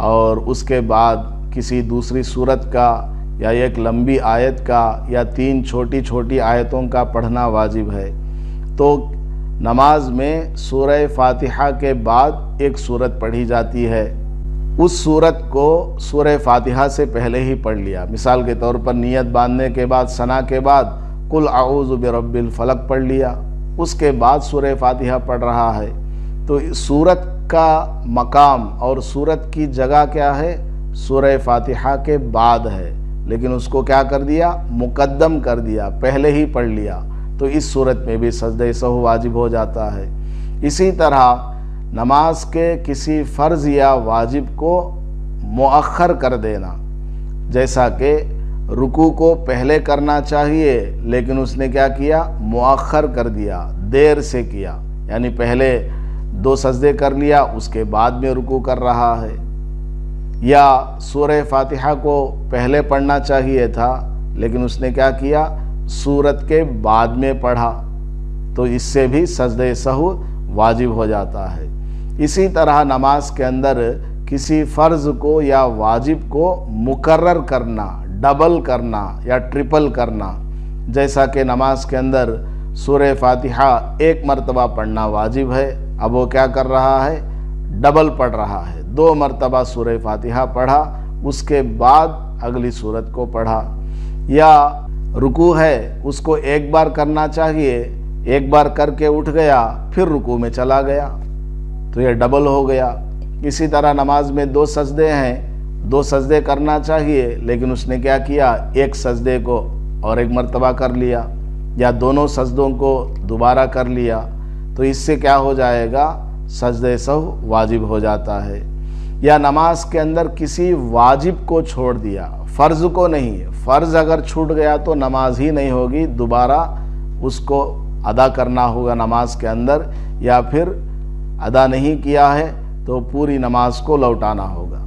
اور اس کے بعد کسی دوسری صورت کا یا ایک لمبی آیت کا یا 3 چھوٹی چھوٹی آیتوں کا پڑھنا واجب ہے، تو نماز میں سورہ فاتحہ کے بعد ایک صورت پڑھی جاتی ہے، اس صورت کو سورہ فاتحہ سے پہلے ہی پڑھ لیا۔ مثال کے طور پر نیت باندھنے کے بعد ثنا کے بعد قل اعوذ برب الفلق پڑھ لیا، اس کے بعد سورہ فاتحہ پڑھ رہا ہے، تو سورت کا مقام اور سورت کی جگہ کیا ہے؟ سورہ فاتحہ کے بعد ہے، لیکن اس کو کیا کر دیا؟ مقدم کر دیا، پہلے ہی پڑھ لیا، تو اس صورت میں بھی سجدہ سہو واجب ہو جاتا ہے۔ اسی طرح نماز کے کسی فرض یا واجب کو مؤخر کر دینا، جیسا کہ رکوع کو پہلے کرنا چاہیے لیکن اس نے کیا کیا؟ مؤخر کر دیا، دیر سے کیا، یعنی پہلے 2 سجدے کر لیا، اس کے بعد میں رکوع کر رہا ہے۔ یا سورہ فاتحہ کو پہلے پڑھنا چاہیے تھا لیکن اس نے کیا کیا؟ سورت کے بعد میں پڑھا، تو اس سے بھی سجدہ سہو واجب ہو جاتا ہے۔ اسی طرح نماز کے اندر کسی فرض کو یا واجب کو مکرر کرنا، ڈبل کرنا یا ٹرپل کرنا، جیسا کہ نماز کے اندر سورہ فاتحہ 1 مرتبہ پڑھنا واجب ہے، اب وہ کیا کر رہا ہے؟ ڈبل پڑھ رہا ہے، 2 مرتبہ سورہ فاتحہ پڑھا، اس کے بعد اگلی سورت کو پڑھا۔ یا رکوع ہے، اس کو 1 بار کرنا چاہیے، 1 بار کر کے اٹھ گیا، پھر رکوع میں چلا گیا، تو یہ ڈبل ہو گیا۔ اسی طرح نماز میں 2 سجدے ہیں، 2 سجدے کرنا چاہیے لیکن اس نے کیا کیا؟ 1 سجدے کو اور 1 مرتبہ کر لیا، یا دونوں سجدوں کو دوبارہ کر لیا، تو اس سے کیا ہو جائے گا؟ سجدہ سہو واجب ہو جاتا ہے۔ یا نماز کے اندر کسی واجب کو چھوڑ دیا، فرض کو نہیں، فرض اگر چھوٹ گیا تو نماز ہی نہیں ہوگی، دوبارہ اس کو ادا کرنا ہوگا نماز کے اندر، یا پھر ادا نہیں کیا ہے تو پوری نماز کو لوٹانا ہوگا۔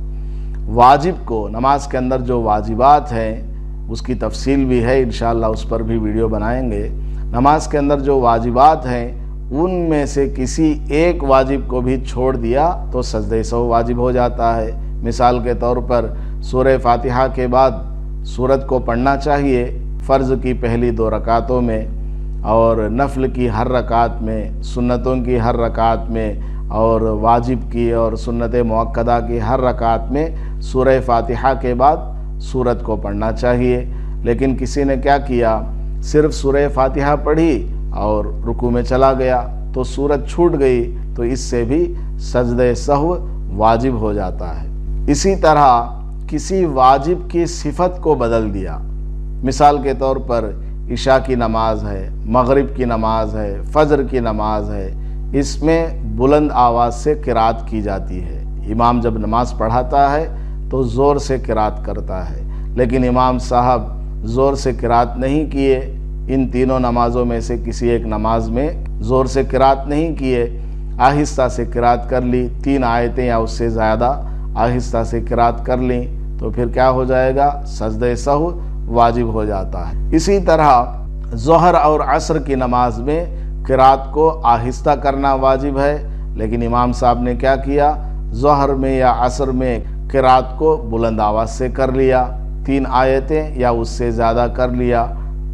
واجب کو، نماز کے اندر جو واجبات ہیں اس کی تفصیل بھی ہے، انشاءاللہ اس پر بھی ویڈیو بنائیں گے۔ نماز کے اندر جو واجبات ہیں ان میں سے کسی ایک واجب کو بھی چھوڑ دیا تو سجدہ سہو واجب ہو جاتا ہے۔ مثال کے طور پر سورہ فاتحہ کے بعد سورت کو پڑھنا چاہیے فرض کی پہلی 2 رکعتوں میں، اور نفل کی ہر رکعت میں، سنتوں کی ہر رکعت میں، اور واجب کی اور سنت مؤکدہ کی ہر رکعت میں سورہ فاتحہ کے بعد سورت کو پڑھنا چاہیے، لیکن کسی نے کیا کیا؟ صرف سورہ فاتحہ پڑھی اور رکوع میں چلا گیا، تو سورت چھوٹ گئی، تو اس سے بھی سجدہ سہو واجب ہو جاتا ہے۔ اسی طرح کسی واجب کی صفت کو بدل دیا، مثال کے طور پر عشاء کی نماز ہے، مغرب کی نماز ہے، فجر کی نماز ہے، اس میں بلند آواز سے قرات کی جاتی ہے۔ امام جب نماز پڑھاتا ہے تو زور سے قرات کرتا ہے، لیکن امام صاحب زور سے قرات نہیں کیے، ان تینوں نمازوں میں سے کسی ایک نماز میں زور سے قرات نہیں کیے، آہستہ سے قرات کر لی، 3 آیتیں یا اس سے زیادہ آہستہ سے قرات کر لیں، تو پھر کیا ہو جائے گا؟ سجدہ سہو واجب ہو جاتا ہے۔ اسی طرح ظہر اور عصر کی نماز میں قرات کو آہستہ کرنا واجب ہے، لیکن امام صاحب نے کیا کیا؟ ظہر میں یا عصر میں قرات کو بلند آواز سے کر لیا، 3 آیتیں یا اس سے زیادہ کر لیا،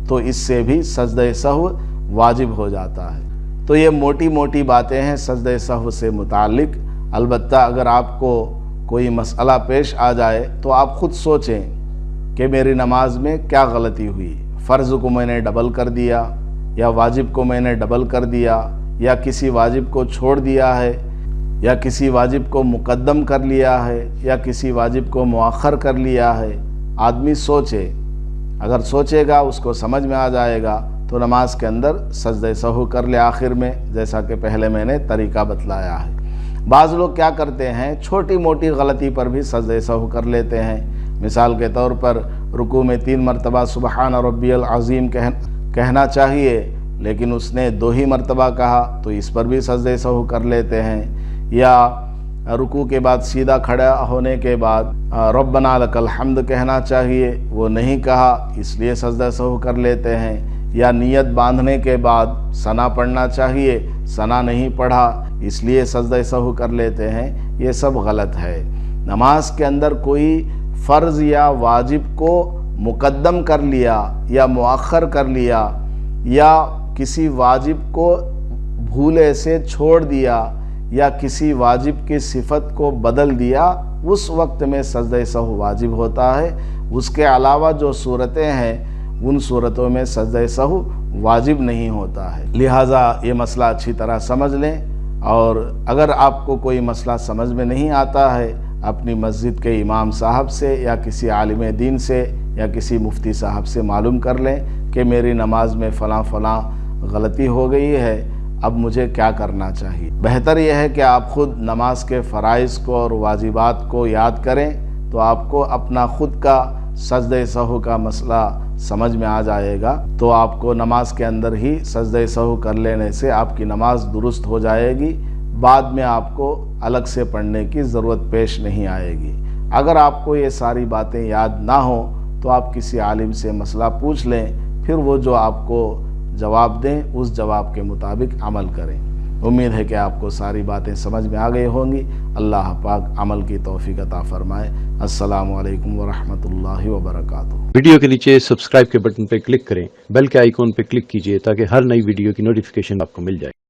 تو اس سے بھی سجدہ سہو واجب ہو جاتا ہے۔ تو یہ موٹی موٹی باتیں ہیں سجدہ سہو سے متعلق۔ البتہ اگر آپ کو کوئی مسئلہ پیش آ جائے تو آپ خود سوچیں کہ میری نماز میں کیا غلطی ہوئی، فرض کو میں نے ڈبل کر دیا یا واجب کو میں نے ڈبل کر دیا، یا کسی واجب کو چھوڑ دیا ہے، یا کسی واجب کو مقدم کر لیا ہے، یا کسی واجب کو مؤخر کر لیا ہے۔ آدمی سوچے، اگر سوچے گا اس کو سمجھ میں آ جائے گا تو نماز کے اندر سجدہ سہو کر لے آخر میں، جیسا کہ پہلے میں نے طریقہ بتلایا ہے۔ بعض لوگ کیا کرتے ہیں؟ چھوٹی موٹی غلطی پر بھی سجدہ سہو کر لیتے ہیں۔ مثال کے طور پر رکوع میں 3 مرتبہ سبحان ربی العظیم کہنا چاہیے لیکن اس نے 2 ہی مرتبہ کہا، تو اس پر بھی سجدہ سہو کر لیتے ہیں۔ یا رکوع کے بعد سیدھا کھڑا ہونے کے بعد ربنا لک الحمد کہنا چاہیے، وہ نہیں کہا، اس لیے سجدہ سہو کر لیتے ہیں۔ یا نیت باندھنے کے بعد ثنا پڑھنا چاہیے، ثنا نہیں پڑھا، اس لیے سجدہ سہو کر لیتے ہیں۔ یہ سب غلط ہے۔ نماز کے اندر کوئی فرض یا واجب کو مقدم کر لیا یا مؤخر کر لیا یا کسی واجب کو بھولے سے چھوڑ دیا یا کسی واجب کی صفت کو بدل دیا، اس وقت میں سجدہ سہو واجب ہوتا ہے۔ اس کے علاوہ جو صورتیں ہیں ان صورتوں میں سجدہ سہو واجب نہیں ہوتا ہے۔ لہٰذا یہ مسئلہ اچھی طرح سمجھ لیں، اور اگر آپ کو کوئی مسئلہ سمجھ میں نہیں آتا ہے اپنی مسجد کے امام صاحب سے یا کسی عالم دین سے یا کسی مفتی صاحب سے معلوم کر لیں کہ میری نماز میں فلاں فلاں غلطی ہو گئی ہے، اب مجھے کیا کرنا چاہیے۔ بہتر یہ ہے کہ آپ خود نماز کے فرائض کو اور واجبات کو یاد کریں، تو آپ کو اپنا خود کا سجدہ سہو کا مسئلہ سمجھ میں آ جائے گا، تو آپ کو نماز کے اندر ہی سجدہ سہو کر لینے سے آپ کی نماز درست ہو جائے گی، بعد میں آپ کو الگ سے پڑھنے کی ضرورت پیش نہیں آئے گی۔ اگر آپ کو یہ ساری باتیں یاد نہ ہوں تو آپ کسی عالم سے مسئلہ پوچھ لیں، پھر وہ جو آپ کو جواب دیں اس جواب کے مطابق عمل کریں۔ امید ہے کہ آپ کو ساری باتیں سمجھ میں آ گئی ہوں گی۔ اللہ پاک عمل کی توفیق عطا فرمائے۔ السلام علیکم ورحمۃ اللہ وبرکاتہ۔ ویڈیو کے نیچے سبسکرائب کے بٹن پر کلک کریں، بیل کے آئیکن پر کلک کیجئے تاکہ ہر نئی ویڈیو کی نوٹیفیکیشن آپ کو مل جائے۔